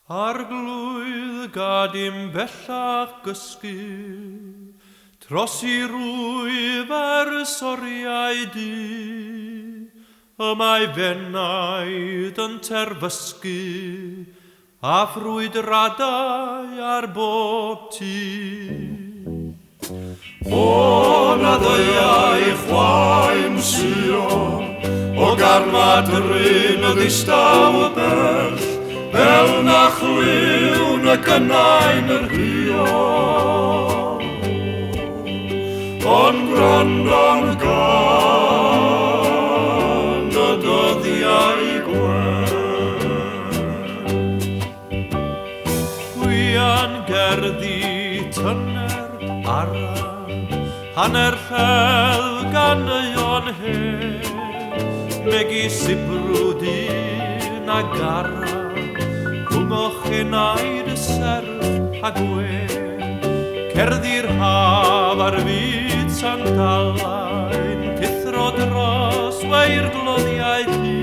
Arglwydd gad i'n bellach gysgu, tros I rwyf ar soriau di, y mae fenaid yn terfysgu, a ffrwydradau ar bob tŷ. O na ddeiau chwaen sio, o garmad ryn y ddistaw y bell, fel na chliwn y gynain yr hio. Ond gwrando'n gan y dyddiau gwen. Gwian gerddi tyner ara, hanner lledd gan yon hen, megis I brwdyn a gara, Gwmwch enaid y serf a gwen, cerddi'r haf ar fyd sandalain, cithro dros weir gloddiau di,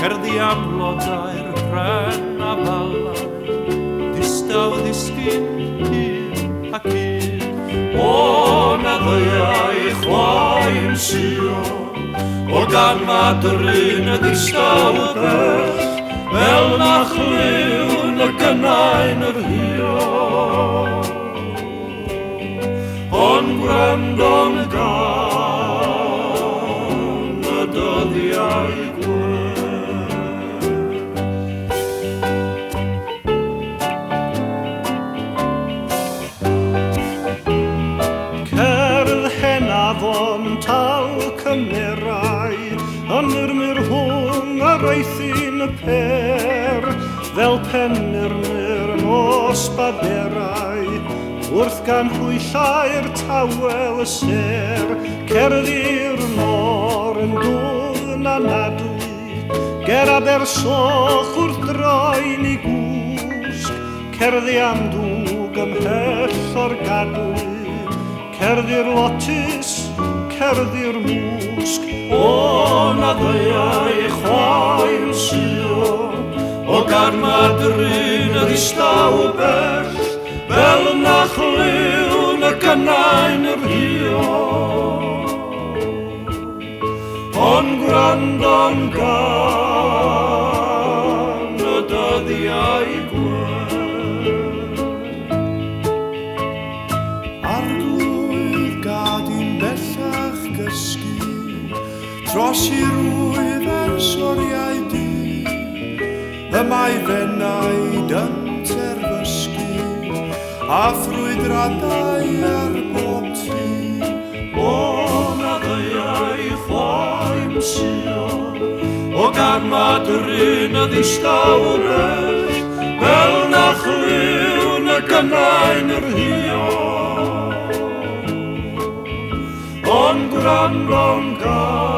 cerddi am blodau'r pren a falain, distaw ddisgyn hyn ac un. O na ddeiau chwaen sio, o gan madryn y distaw y bell, fel na chliwn y gynain yr hio. Ond gwrando'n gan y dyddiau gwen. Cerdd henafon tal cymerau, yn murmur hwng a reithyn y per, fel pennernyr nos baderau, wrth gan hwyllau'r tawel y ser, cerddi'r nor yn dwfn a nadlu, ger Abersoch wrth droen I gwsg, cerddi am dwg ymhell o'r gadlu, cerddi'r lotus, cerddi'r mwsg. O na ddeiau chwaen sio, o gan madryn y ddistaw bell, fel na chliwn y gynain yr hio. Ond gwrando'n gan y dyddiau gwen. Arglwydd gad i'n bellach gysgu, tros I rwyf ar soriau di, y mae fenaid yn terfysgu, a ffrwydradau ar bob tŷ. O na ddeiau chwaen sio, o gan madryn y ddistaw bell, fel na chliwn y gynain yr hio. Ond gwrando'n gan